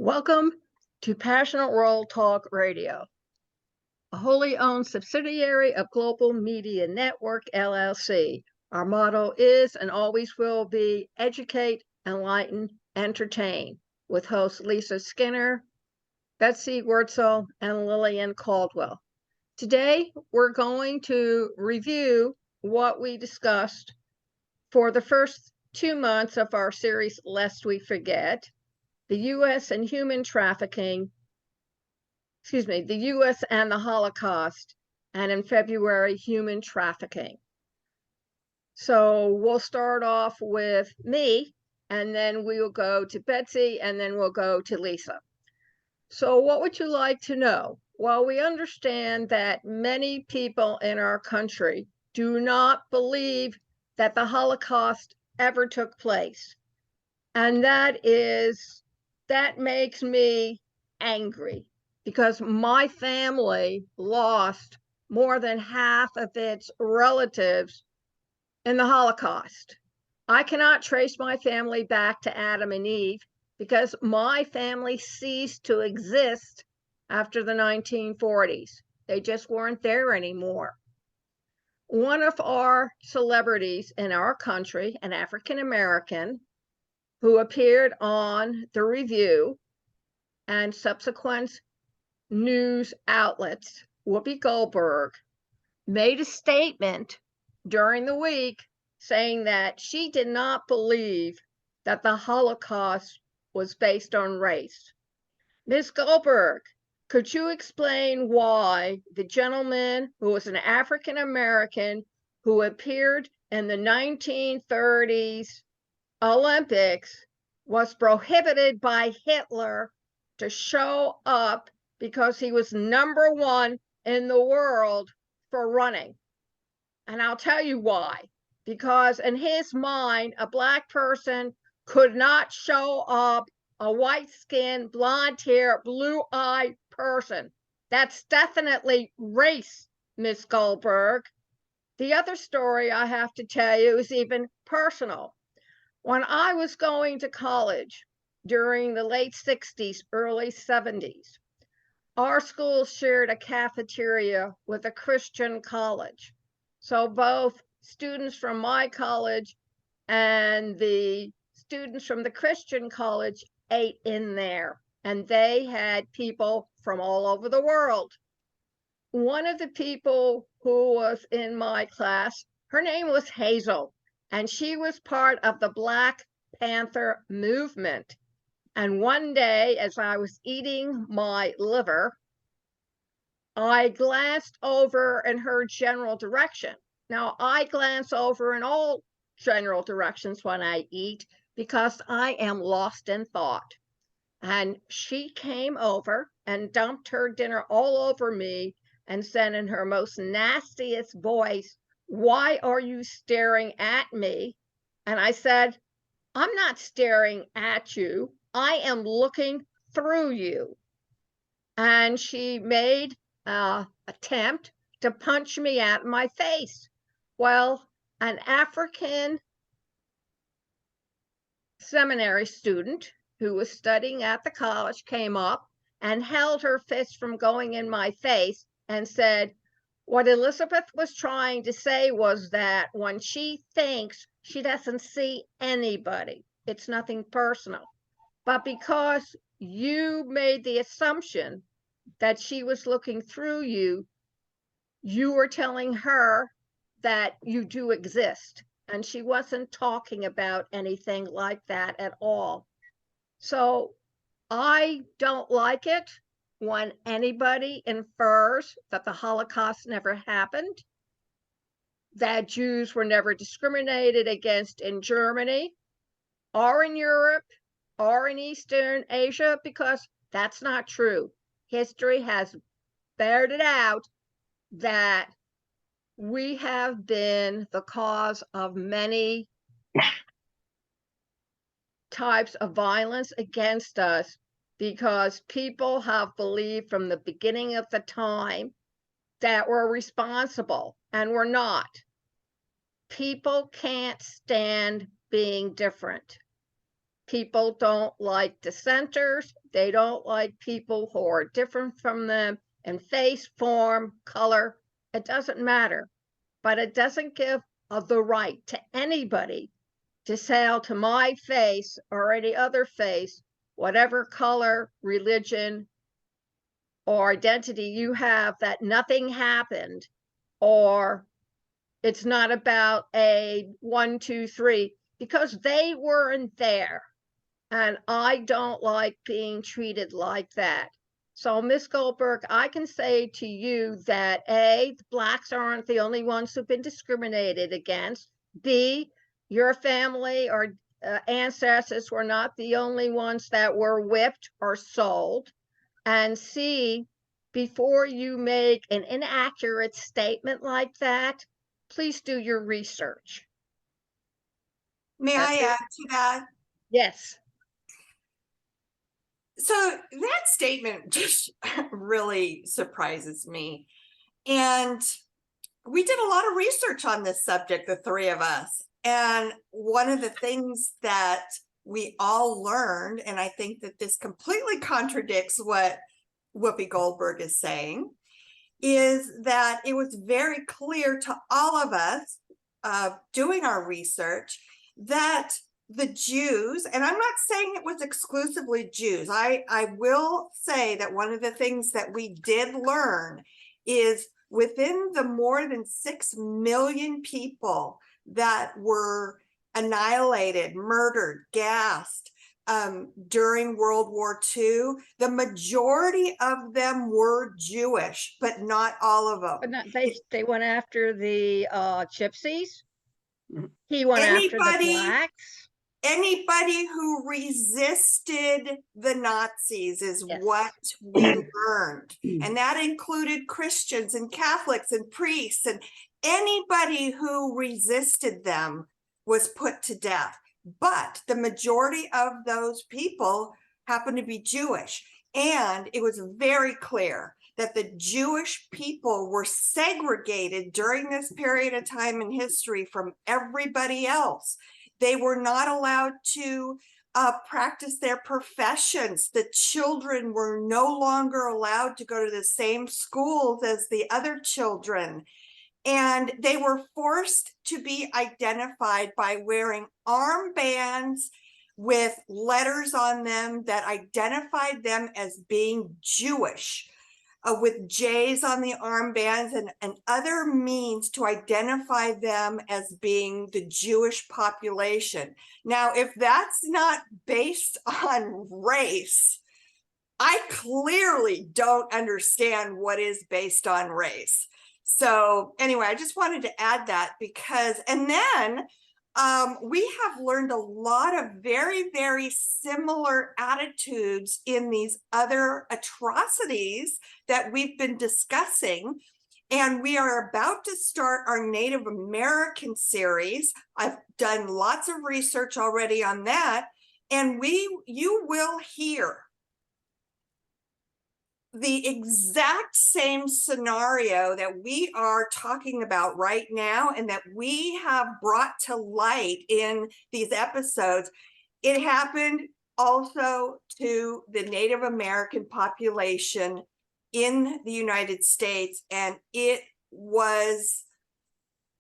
Welcome to Passionate World Talk Radio, a wholly owned subsidiary of Global Media Network, LLC. Our motto is and always will be educate, enlighten, entertain, with hosts Lisa Skinner, Betsy Wurtzel, and Lillian Caldwell. Today, we're going to review what we discussed for the first 2 months of our series, Lest We Forget, the U.S. and human trafficking, the U.S. and the Holocaust, and in February, human trafficking. So we'll start off with me, and then we'll go to Betsy, and then we'll go to Lisa. So what would you like to know? Well, we understand that many people in our country do not believe that the Holocaust ever took place. And that makes me angry because my family lost more than half of its relatives in the Holocaust. I cannot trace my family back to Adam and Eve because my family ceased to exist after the 1940s. They just weren't there anymore. One of our celebrities in our country, an African American, who appeared on The Review and subsequent news outlets, Whoopi Goldberg, made a statement during the week saying that she did not believe that the Holocaust was based on race. Ms. Goldberg, could you explain why the gentleman who was an African American who appeared in the 1930s Olympics was prohibited by Hitler to show up because he was number one in the world for running? And I'll tell you why. Because in his mind, a Black person could not show up a white-skinned, blonde-haired, blue-eyed person. That's definitely race, Miss Goldberg. The other story I have to tell you is even personal. When I was going to college during the late 60s, early 70s, our school shared a cafeteria with a Christian college. So both students from my college and the students from the Christian college ate in there, and they had people from all over the world. One of the people who was in my class, her name was Hazel, and she was part of the Black Panther movement. And one day, as I was eating my liver, I glanced over in her general direction. Now, I glance over in all general directions when I eat because I am lost in thought. And she came over and dumped her dinner all over me and said in her most nastiest voice, "Why are you staring at me?" And I said, "I'm not staring at you. I am looking through you." And she made an attempt to punch me at my face. Well, an African seminary student who was studying at the college came up and held her fist from going in my face and said, what Elizabeth was trying to say was that when she thinks, she doesn't see anybody. It's nothing personal. But because you made the assumption that she was looking through you, you were telling her that you do exist. And she wasn't talking about anything like that at all. So I don't like it when anybody infers that the Holocaust never happened, that Jews were never discriminated against in Germany or in Europe or in Eastern Asia, because that's not true. History has bared it out that we have been the cause of many types of violence against us because people have believed from the beginning of the time that we're responsible, and we're not. People can't stand being different. People don't like dissenters. They don't like people who are different from them in face, form, color. It doesn't matter. But it doesn't give the right to anybody to say to my face or any other face, whatever color, religion, or identity you have, that nothing happened, or it's not about a 1, 2, 3, because they weren't there. And I don't like being treated like that. So, Miss Goldberg, I can say to you that A, the Blacks aren't the only ones who've been discriminated against. B, your family or ancestors were not the only ones that were whipped or sold. And C, before you make an inaccurate statement like that, please do your research. May I add to that? Yes. So that statement just really surprises me. And we did a lot of research on this subject, the three of us. And one of the things that we all learned, and I think that this completely contradicts what Whoopi Goldberg is saying, is that it was very clear to all of us doing our research that the Jews, and I'm not saying it was exclusively Jews. I will say that one of the things that we did learn is within the more than 6 million people that were annihilated, murdered, gassed during World War II, the majority of them were Jewish, but not all of them. But not, they went after the gypsies. He went after the blacks. Anybody who resisted the Nazis is Yes. what we learned. And that included Christians and Catholics and priests, and anybody who resisted them was put to death. But the majority of those people happened to be Jewish. And it was very clear that the Jewish people were segregated during this period of time in history from everybody else. They were not allowed to practice their professions. The children were no longer allowed to go to the same schools as the other children. And they were forced to be identified by wearing armbands with letters on them that identified them as being Jewish. With J's on the armbands and other means to identify them as being the Jewish population. Now, if that's not based on race, I clearly don't understand what is based on race. So anyway, I just wanted to add that because, and then we have learned a lot of very, very similar attitudes in these other atrocities that we've been discussing. And we are about to start our Native American series. I've done lots of research already on that. And you will hear the exact same scenario that we are talking about right now and that we have brought to light in these episodes. It happened also to the Native American population in the United States, and it was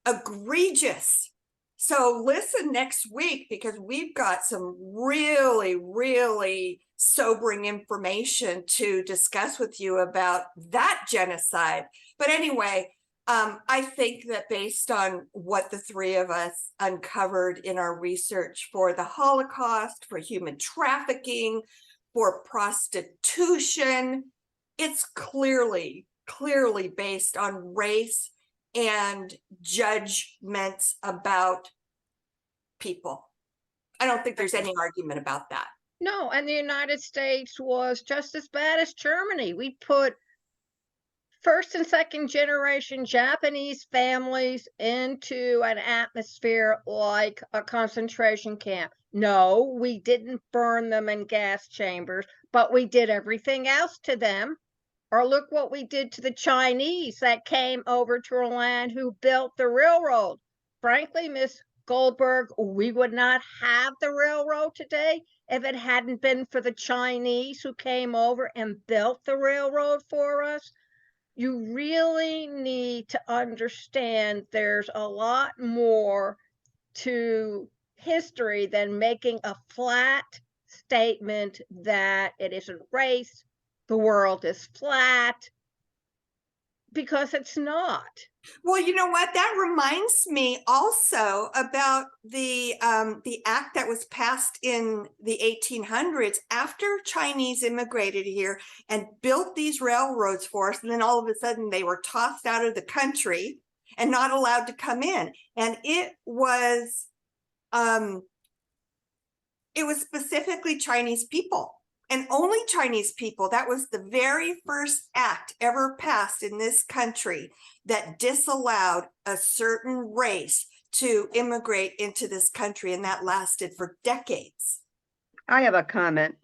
egregious. So listen next week because we've got some really, really sobering information to discuss with you about that genocide. But anyway, I think that based on what the three of us uncovered in our research for the Holocaust, for human trafficking, for prostitution, it's clearly based on race and judgments about people. I don't think there's any argument about that. No, and the United States was just as bad as Germany. We put first and second generation Japanese families into an atmosphere like a concentration camp. No, we didn't burn them in gas chambers, but we did everything else to them. Or look what we did to the Chinese that came over to our land who built the railroad. Frankly, Miss Goldberg, we would not have the railroad today if it hadn't been for the Chinese who came over and built the railroad for us. You really need to understand there's a lot more to history than making a flat statement that it isn't race, the world is flat, because it's not. Well, you know what? That reminds me also about the act that was passed in the 1800s after Chinese immigrated here and built these railroads for us, and then all of a sudden they were tossed out of the country and not allowed to come in. And it was specifically Chinese people. And only Chinese people. That was the very first act ever passed in this country that disallowed a certain race to immigrate into this country, and that lasted for decades. I have a comment.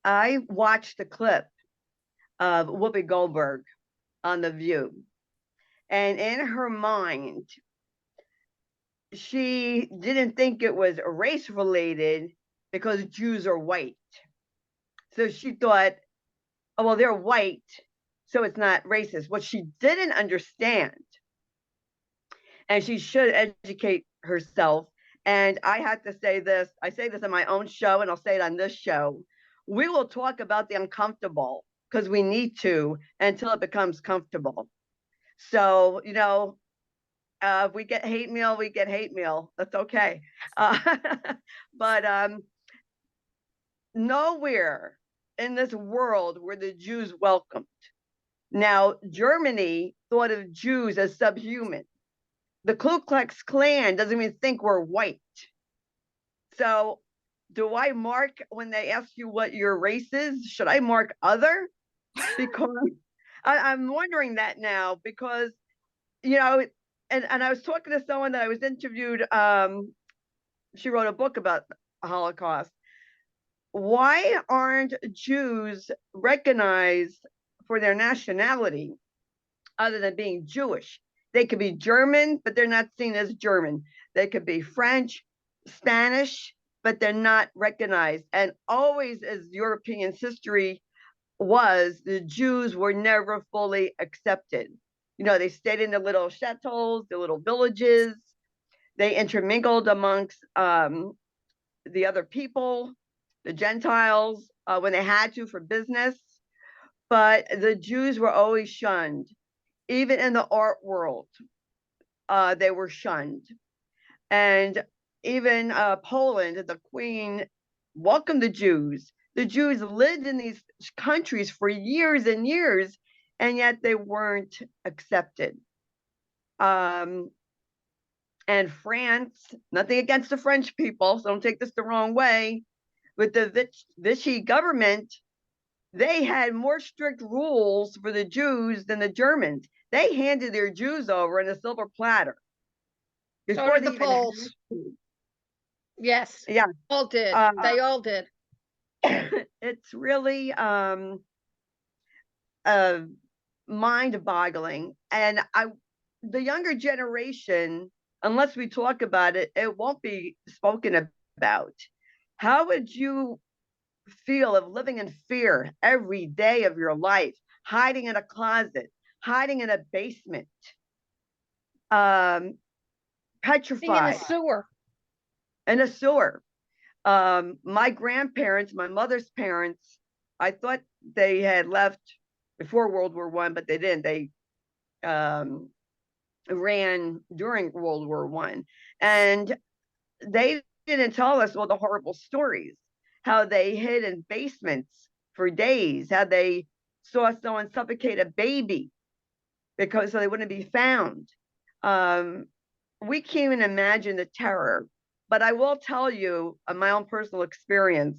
I watched the clip of Whoopi Goldberg on The View, and in her mind, she didn't think it was race related because Jews are white. So she thought, oh, well, they're white, so it's not racist. What she didn't understand, and she should educate herself, and I have to say this, I say this on my own show, and I'll say it on this show, we will talk about the uncomfortable because we need to until it becomes comfortable. So, if we get hate mail, we get hate mail. That's okay. But nowhere in this world were the Jews welcomed. Now, Germany thought of Jews as subhuman. The Ku Klux Klan doesn't even think we're white. So do I mark when they ask you what your race is? Should I mark other? Because I'm wondering that now because, and I was talking to someone that I was interviewed. She wrote a book about the Holocaust. Why aren't Jews recognized for their nationality other than being Jewish? They could be German, but they're not seen as German. They could be French, Spanish, but they're not recognized. And always, as European history was, the Jews were never fully accepted. They stayed in the little chateaus, the little villages. They intermingled amongst the other people, the Gentiles, when they had to for business. But the Jews were always shunned. Even in the art world, they were shunned. And even Poland, the Queen welcomed the Jews. The Jews lived in these countries for years and years, and yet they weren't accepted. And France, nothing against the French people, so don't take this the wrong way, with the Vichy government, they had more strict rules for the Jews than the Germans. They handed their Jews over in a silver platter. So did the Poles. Yes. Yeah. All did. They all did. It's really mind-boggling. And the younger generation, unless we talk about it, it won't be spoken about. How would you feel of living in fear every day of your life, hiding in a closet, hiding in a basement, petrified, in a sewer? In a sewer. My grandparents, my mother's parents, I thought they had left before World War I, but they didn't. They ran during World War I, and they didn't tell us all the horrible stories. How they hid in basements for days, how they saw someone suffocate a baby because so they wouldn't be found. We can't even imagine the terror. But I will tell you my own personal experience.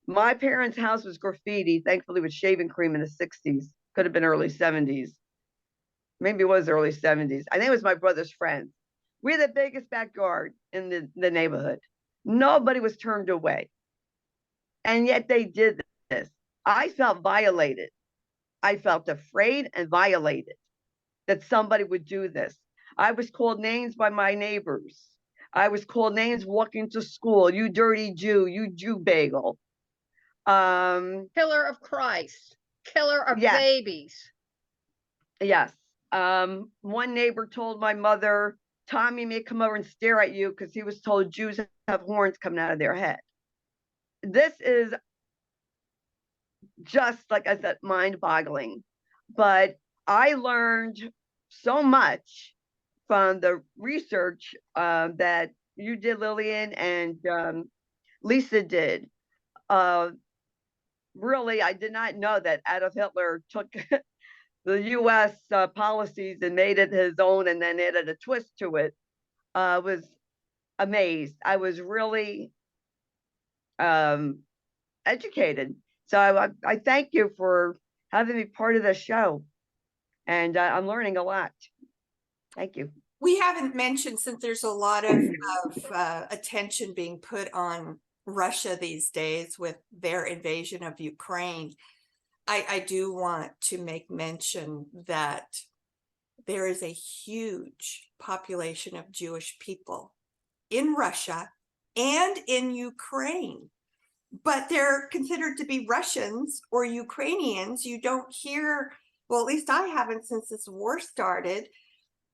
My parents' house was graffiti, thankfully with shaving cream in the 60s. Could have been early 70s. Maybe it was early 70s. I think it was my brother's friend. We had the biggest backyard in the neighborhood. Nobody was turned away. And yet they did this. I felt violated. I felt afraid and violated that somebody would do this. I was called names by my neighbors. I was called names walking to school. You dirty Jew, you Jew bagel. Killer of Christ, killer of Yes, babies. yes. One neighbor told my mother, Tommy may come over and stare at you because he was told Jews have horns coming out of their head. This is just, like I said, mind-boggling. But I learned so much from the research that you did, Lillian, and Lisa did. Really, I did not know that Adolf Hitler took the U.S. Policies and made it his own and then added a twist to it. Was amazed. I was really educated. So I thank you for having me part of the show. And I'm learning a lot. Thank you. We haven't mentioned, since there's a lot of attention being put on Russia these days with their invasion of Ukraine, I do want to make mention that there is a huge population of Jewish people in Russia and in Ukraine, but they're considered to be Russians or Ukrainians. You don't hear, well, at least I haven't since this war started,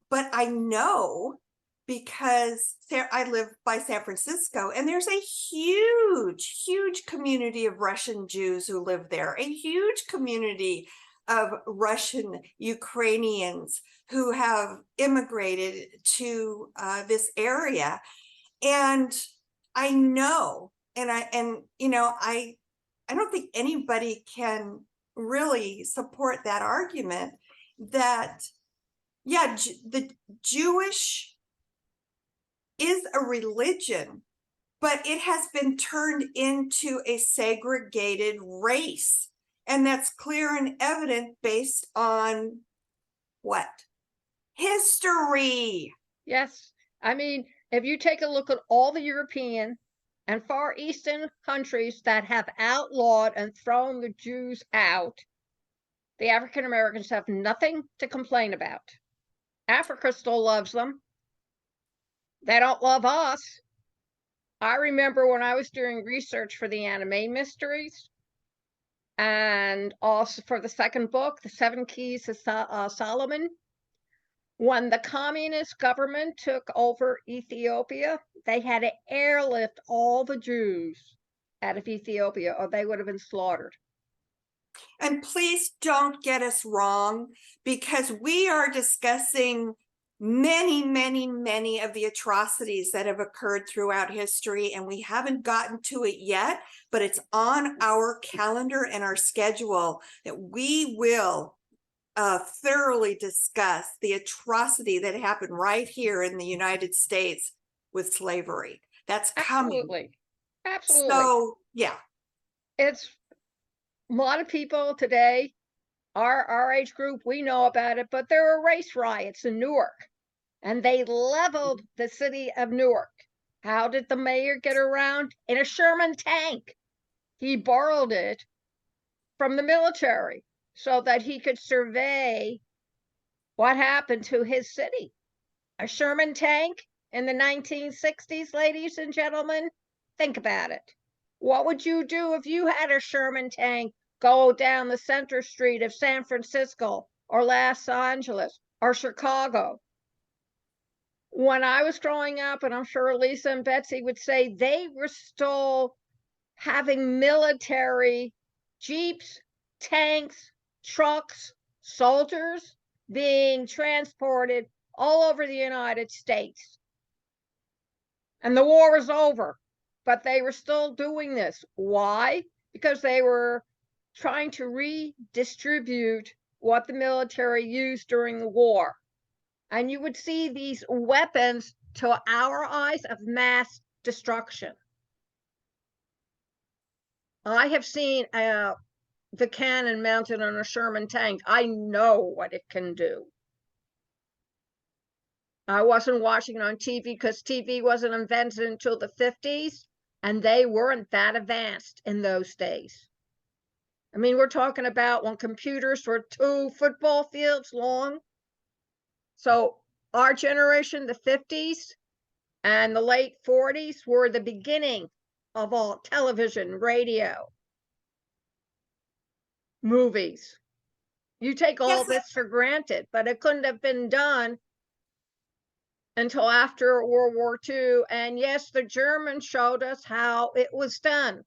but I know because I live by San Francisco, and there's a huge, huge community of Russian Jews who live there, a huge community of Russian Ukrainians who have immigrated to this area. And I know, and you know, I don't think anybody can really support that argument that, yeah, the Jewish is a religion, but it has been turned into a segregated race. And that's clear and evident based on what? History. Yes. I mean, if you take a look at all the European and Far Eastern countries that have outlawed and thrown the Jews out, the African Americans have nothing to complain about. Africa still loves them. They don't love us. I remember when I was doing research for the anime mysteries, and also for the second book, The Seven Keys of Solomon, when the communist government took over Ethiopia, they had to airlift all the Jews out of Ethiopia or they would have been slaughtered. And please don't get us wrong, because we are discussing many, many, many of the atrocities that have occurred throughout history, and we haven't gotten to it yet, but it's on our calendar and our schedule that we will thoroughly discuss the atrocity that happened right here in the United States with slavery. That's coming. Absolutely. Absolutely. So, yeah. It's a lot of people today, our age group, we know about it, but there were race riots in Newark and they leveled the city of Newark. How did the mayor get around? In a Sherman tank. He borrowed it from the military so that he could survey what happened to his city. A Sherman tank in the 1960s, ladies and gentlemen, think about it. What would you do if you had a Sherman tank go down the center street of San Francisco or Los Angeles or Chicago? When I was growing up, and I'm sure Lisa and Betsy would say, they were still having military jeeps, tanks, trucks, soldiers being transported all over the United States. And the war was over, but they were still doing this. Why? Because they were trying to redistribute what the military used during the war. And you would see these weapons to our eyes of mass destruction. I have seen the cannon mounted on a Sherman tank. I know what it can do. I wasn't watching it on TV because TV wasn't invented until the 50s, and they weren't that advanced in those days. I mean, we're talking about when computers were 2 football fields long. So Our generation, the 50s and the late 40s, were the beginning of all television, radio, movies. You take all Yes, this for granted, but it couldn't have been done until after World War II. And yes, the Germans showed us how it was done.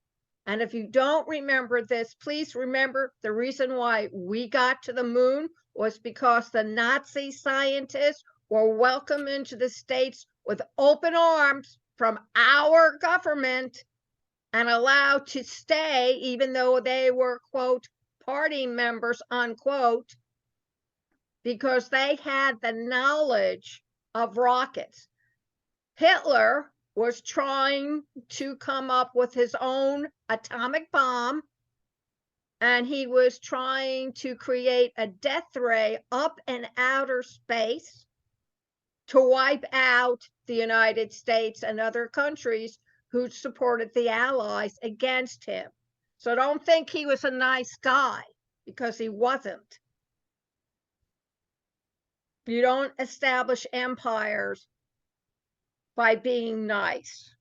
And if you don't remember this, please remember the reason why we got to the moon was because the Nazi scientists were welcomed into the States with open arms from our government and allowed to stay, even though they were, quote, party members, unquote, because they had the knowledge of rockets. Hitler was trying to come up with his own atomic bomb, and he was trying to create a death ray up in outer space to wipe out the United States and other countries who supported the Allies against him. So don't think he was a nice guy, because he wasn't. You don't establish empires by being nice.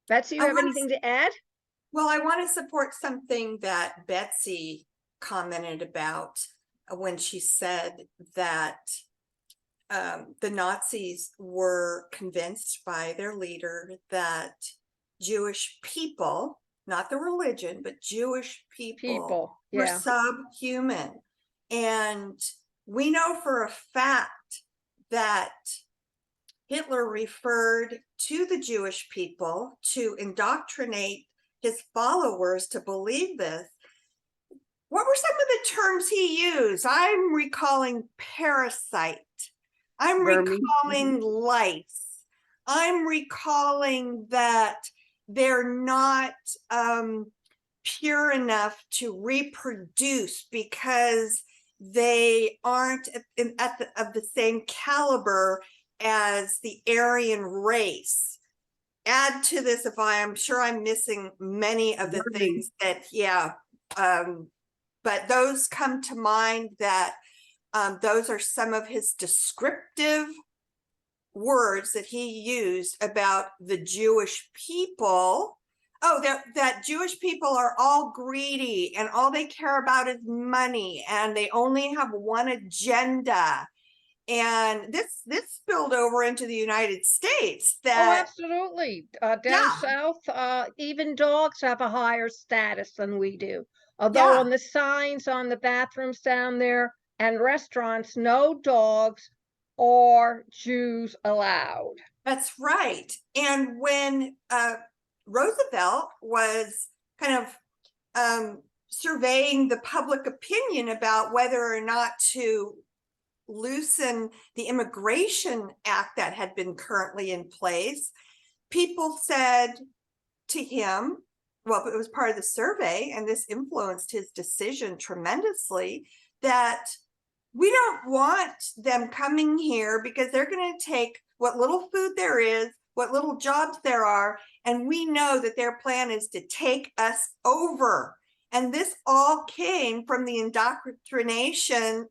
Betsy, you have anything to add? well, I want to support something that Betsy commented about when she said that the Nazis were convinced by their leader that Jewish people, not the religion, but Jewish people were Yeah. subhuman. And we know for a fact that Hitler referred to the Jewish people to indoctrinate his followers to believe this. What were some of the terms he used? I'm recalling parasite. I'm Vermin. recalling lice. I'm recalling that they're not pure enough to reproduce because they aren't of the same caliber as the Aryan race. Add to this, if I'm sure I'm missing many of the things that, but those come to mind that those are some of his descriptive words that he used about the Jewish people. Oh, that Jewish people are all greedy and all they care about is money and they only have one agenda. And this spilled over into the United States. That absolutely. Down south, even dogs have a higher status than we do. Although on the signs on the bathrooms down there and restaurants, no dogs or Jews allowed. That's right. And when Roosevelt was kind of surveying the public opinion about whether or not to loosen the Immigration Act that had been currently in place, people said to him, well, it was part of the survey, and this influenced his decision tremendously, that we don't want them coming here because they're going to take what little food there is, what little jobs there are, and we know that their plan is to take us over. And this all came from the indoctrination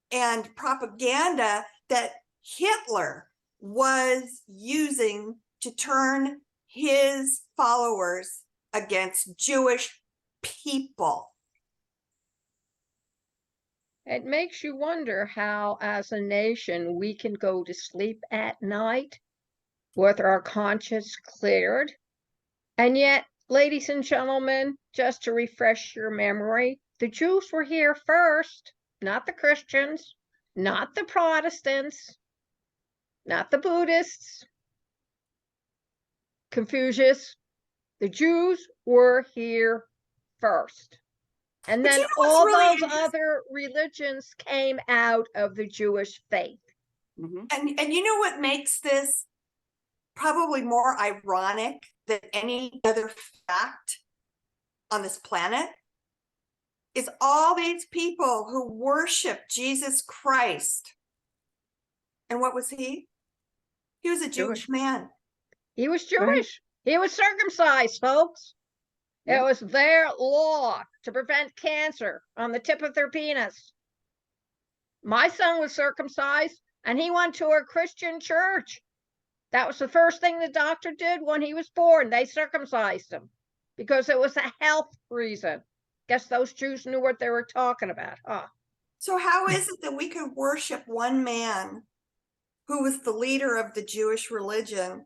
and propaganda that Hitler was using to turn his followers against Jewish people. It makes you wonder how, as a nation, we can go to sleep at night with our conscience cleared. And yet, ladies and gentlemen, just to refresh your memory, the Jews were here first, not the Christians, not the Protestants, not the Buddhists, Confucius. The Jews were here first. And then all really those other religions came out of the Jewish faith. And you know what makes this probably more ironic than any other fact on this planet is all these people who worship Jesus Christ. And what was he? He was a Jewish man. He was Jewish. Right. He was circumcised, folks. It was their law to prevent cancer on the tip of their penis. My son was circumcised and he went to a Christian church. That was the first thing the doctor did when he was born. They circumcised him because it was a health reason. Guess those Jews knew what they were talking about, huh? So how is it that we could worship one man who was the leader of the Jewish religion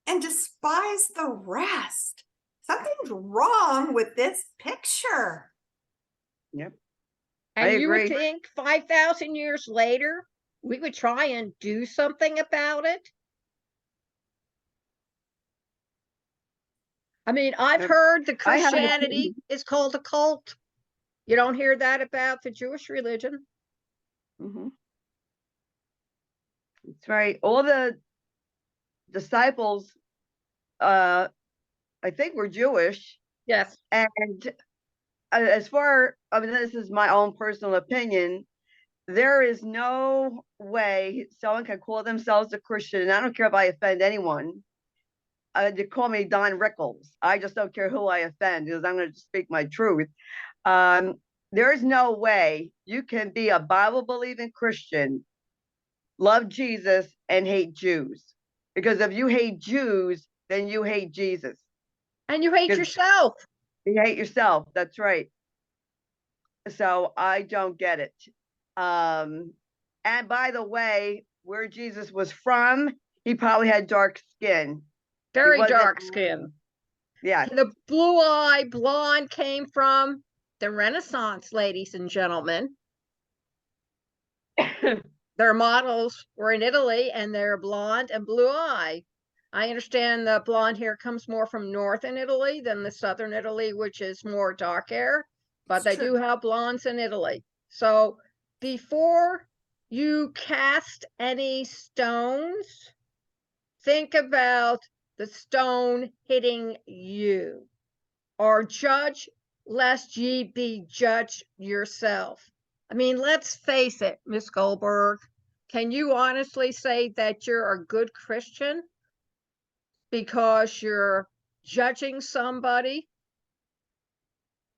and despise the rest? Something's wrong with this picture. Yep. And you would agree. think 5,000 years later, we would try and do something about it? I mean, I've heard the I haven't- Christianity is called a cult. You don't hear that about the Jewish religion. Mhm. That's right. All the disciples, I think, were Jewish. Yes. And as far, I mean, this is my own personal opinion, there is no way someone can call themselves a Christian, and I don't care if I offend anyone, to call me Don Rickles. I just don't care who I offend because I'm going to speak my truth. There is no way you can be a Bible-believing Christian, love Jesus, and hate Jews. Because if you hate Jews, then you hate Jesus. And you hate 'Cause yourself. You hate yourself. That's right. So I don't get it. And by the way, where Jesus was from, he probably had dark skin. Very wasn't- dark skin. Yeah. And the blue-eye blonde came from the Renaissance, ladies and gentlemen. Their models were in Italy and they're blonde and blue eye. I understand the blonde hair comes more from northern Italy than the southern Italy, which is more dark hair, but It's they true. do have blondes in Italy. So before you cast any stones, think about the stone hitting you, or judge lest ye be judged yourself. I mean, let's face it, Miss Goldberg. Can you honestly say that you're a good Christian because you're judging somebody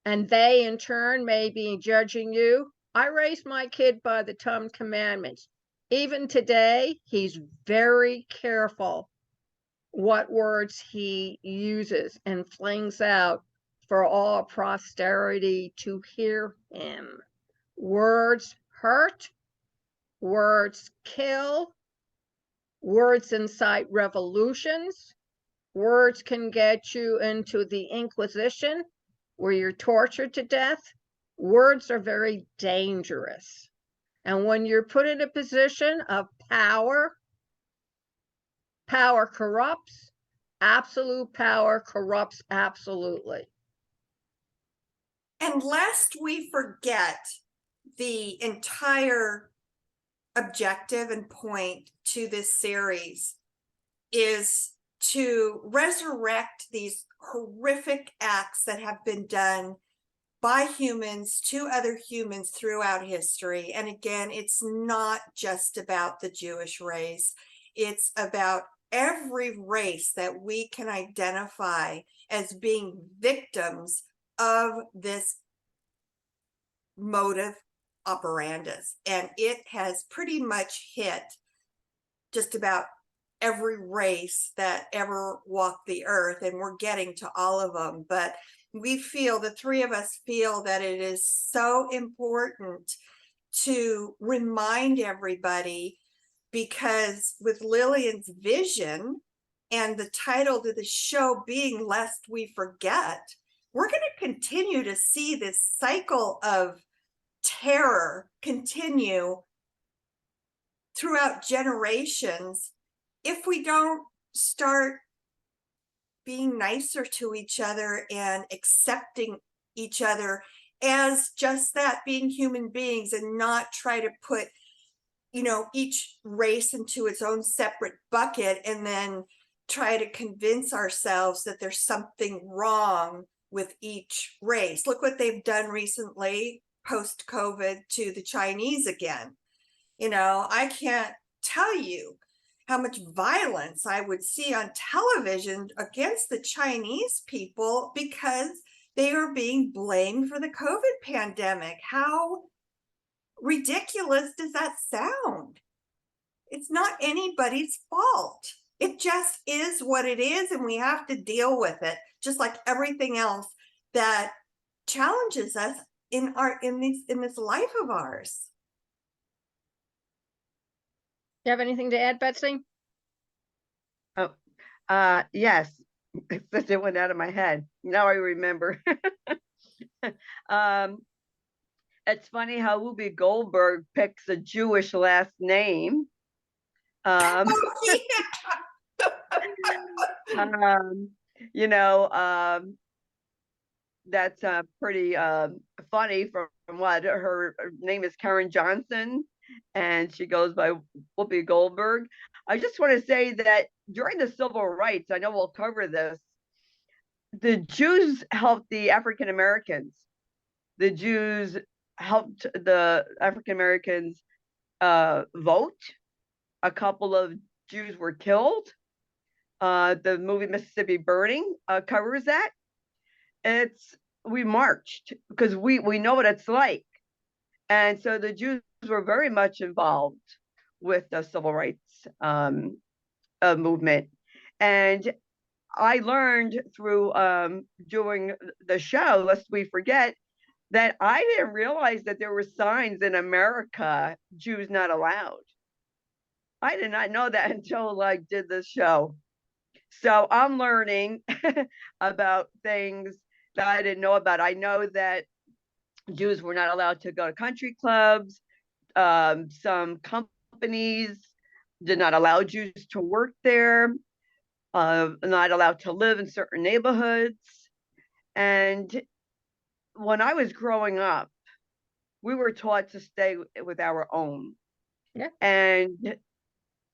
and they in turn may be judging you? I raised my kid by the 10 Commandments. Even today, he's very careful what words he uses and flings out for all posterity to hear him. Words hurt, words kill, words incite revolutions, words can get you into the Inquisition where you're tortured to death. Words are very dangerous. And when you're put in a position of power, power corrupts. Absolute power corrupts absolutely. And lest we forget, the entire objective and point to this series is to resurrect these horrific acts that have been done by humans to other humans throughout history. And again, it's not just about the Jewish race. It's about every race that we can identify as being victims of this motive operandus. And it has pretty much hit just about every race that ever walked the earth, and we're getting to all of them. But we feel, the three of us feel, that it is so important to remind everybody, because with Lillian's vision and the title to the show being Lest We Forget, we're going to continue to see this cycle of terror continue throughout generations if we don't start being nicer to each other and accepting each other as just that, being human beings, and not try to put, you know, each race into its own separate bucket and then try to convince ourselves that there's something wrong with each race. Look what they've done recently post-COVID to the Chinese again. You know, I can't tell you how much violence I would see on television against the Chinese people because they are being blamed for the COVID pandemic. How ridiculous does that sound? It's not anybody's fault. It just is what it is, and we have to deal with it, just like everything else that challenges us in this life of ours. You have anything to add, Betsy? Yes, since it went out of my head. Now I remember. It's funny how Whoopi Goldberg picks a Jewish last name. You know, that's pretty funny from what her name is Karen Johnson, and she goes by Whoopi Goldberg. I just want to say that during the civil rights, I know we'll cover this, the Jews helped the African Americans. The Jews helped the African Americans vote. A couple of Jews were killed. The movie Mississippi Burning covers that. We marched because we know what it's like. And so the Jews were very much involved with the civil rights movement. And I learned through doing the show, lest we forget, that I didn't realize that there were signs in America, Jews not allowed. I did not know that until I did this show. So I'm learning about things that I didn't know about. I know that Jews were not allowed to go to country clubs. Some companies did not allow Jews to work there, not allowed to live in certain neighborhoods. And when I was growing up, we were taught to stay with our own. Yeah. And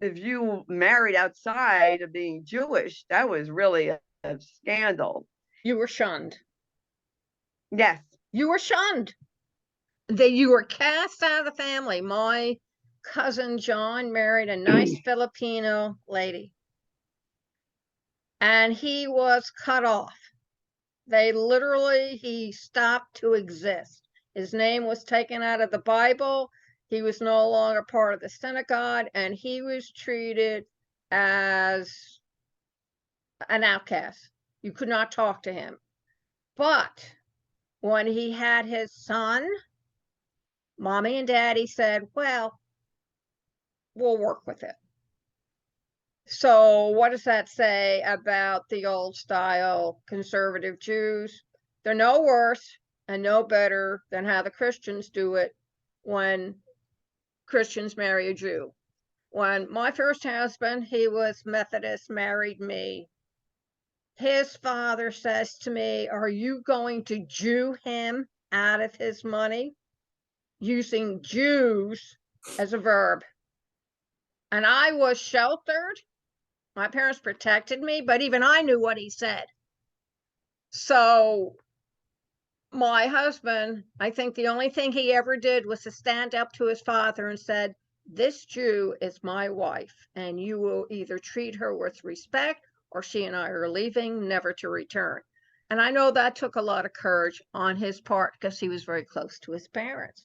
if you married outside of being Jewish, that was really a scandal. You were shunned. Yes. You were shunned. You were cast out of the family. My cousin John married a nice Filipino lady, and he was cut off. He stopped to exist. His name was taken out of the Bible. He was no longer part of the synagogue, and he was treated as an outcast. You could not talk to him. But when he had his son, Mommy and Daddy said, well, we'll work with it. So what does that say about the old style conservative Jews? They're no worse and no better than how the Christians do it when Christians marry a Jew. When my first husband, he was Methodist, married me, his father says to me, are you going to Jew him out of his money? Using Jews as a verb. And I was sheltered. My parents protected me, but even I knew what he said. So my husband, I think the only thing he ever did was to stand up to his father and said, this Jew is my wife, and you will either treat her with respect or she and I are leaving, never to return. And I know that took a lot of courage on his part because he was very close to his parents.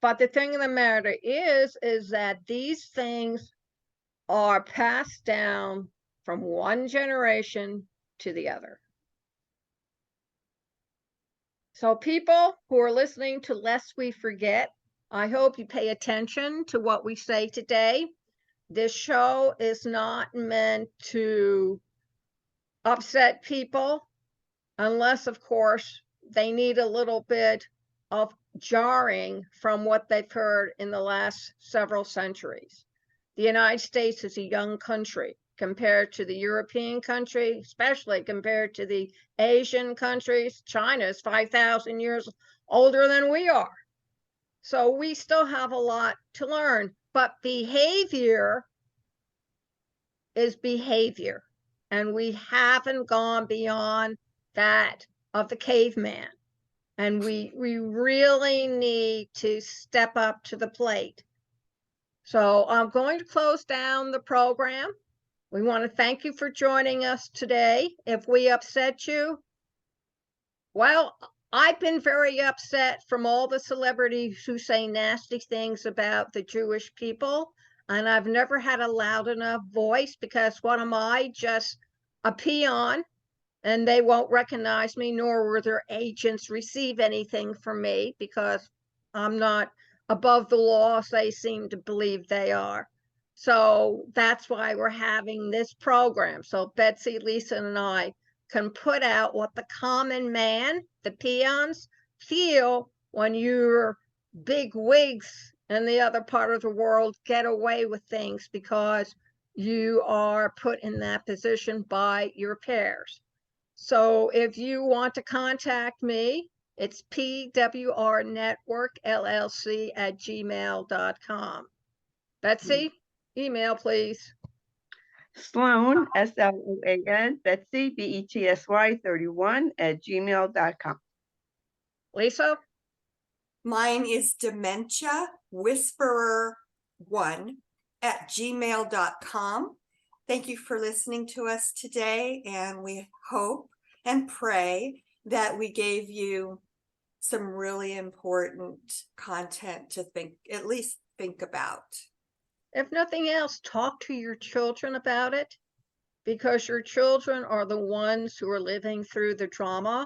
But the thing of the matter is that these things are passed down from one generation to the other. So people who are listening to Lest We Forget, I hope you pay attention to what we say today. This show is not meant to upset people, unless, of course, they need a little bit of jarring from what they've heard in the last several centuries. The United States is a young country compared to the European country, especially compared to the Asian countries. China is 5,000 years older than we are. So we still have a lot to learn, but behavior is behavior. And we haven't gone beyond that of the caveman. And we really need to step up to the plate. So I'm going to close down the program. We want to thank you for joining us today. If we upset you, Well, I've been very upset from all the celebrities who say nasty things about the Jewish people, and I've never had a loud enough voice because what am I, just a peon? And they won't recognize me, nor will their agents receive anything from me because I'm not above the law as they seem to believe they are. So that's why we're having this program. So Betsy, Lisa, and I can put out what the common man, the peons, feel when your big wigs in the other part of the world get away with things because you are put in that position by your peers. So if you want to contact me, it's pwrnetworkllc@gmail.com. Betsy, email, please. Sloan, SLOAN, Betsy, BETSY 31 @gmail.com. Lisa? Mine is dementia whisperer1 @gmail.com. Thank you for listening to us today, and we hope and pray that we gave you some really important content to at least think about. If nothing else, talk to your children about it because your children are the ones who are living through the drama.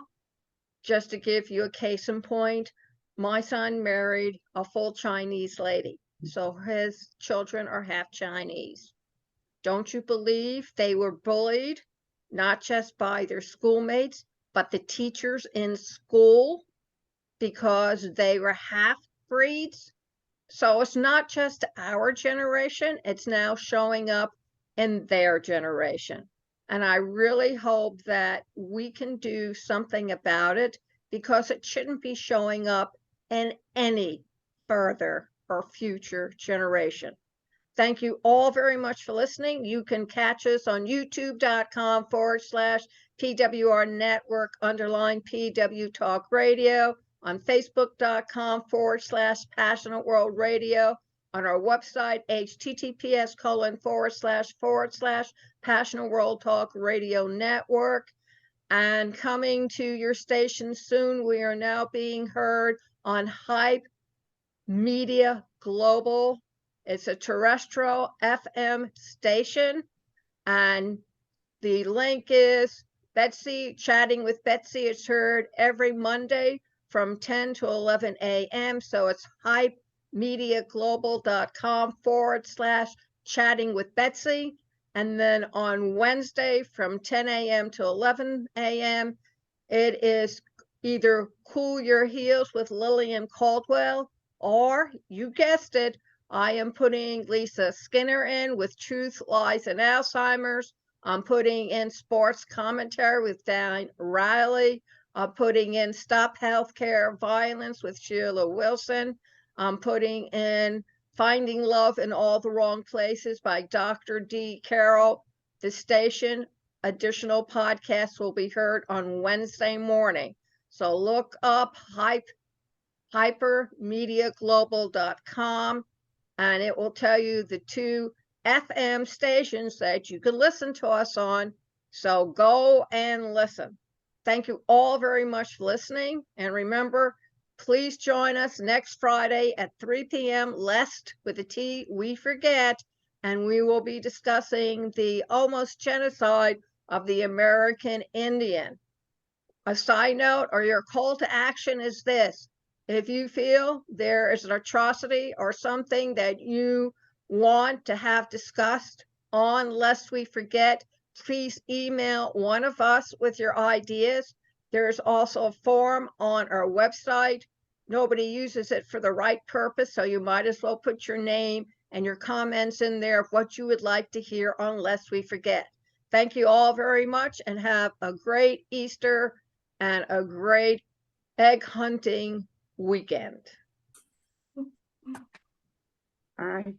Just to give you a case in point, my son married a full Chinese lady, so his children are half Chinese. Don't you believe they were bullied, not just by their schoolmates, but the teachers in school because they were half breeds? So it's not just our generation, it's now showing up in their generation. And I really hope that we can do something about it because it shouldn't be showing up in any further or future generation. Thank you all very much for listening. You can catch us on youtube.com/PWR Network _PW Talk Radio, on Facebook.com/Passionate World Radio, on our website, https:// World Talk Radio Network. And coming to your station soon, we are now being heard on Hype Media Global. It's a terrestrial FM station, and the link is Betsy, Chatting with Betsy. It's heard every Monday from 10 to 11 a.m. So it's hypemediaglobal.com/Chatting with Betsy. And then on Wednesday from 10 a.m. to 11 a.m., it is either Cool Your Heels with Lillian Caldwell, or you guessed it, I am putting Lisa Skinner in with Truth, Lies, and Alzheimer's. I'm putting in Sports Commentary with Dan Riley. I'm putting in Stop Healthcare Violence with Sheila Wilson. I'm putting in Finding Love in All the Wrong Places by Dr. D. Carroll. The station additional podcasts will be heard on Wednesday morning. So look up hypermediaglobal.com, and it will tell you the 2 FM stations that you can listen to us on. So go and listen. Thank you all very much for listening. And remember, please join us next Friday at 3 p.m. lest with a T we forget, and we will be discussing the almost genocide of the American Indian. A side note or your call to action is this: if you feel there is an atrocity or something that you want to have discussed on Lest We Forget, please email one of us with your ideas. There is also a form on our website. Nobody uses it for the right purpose, so you might as well put your name and your comments in there of what you would like to hear on Lest We Forget. Thank you all very much, and have a great Easter and a great egg hunting weekend. All right.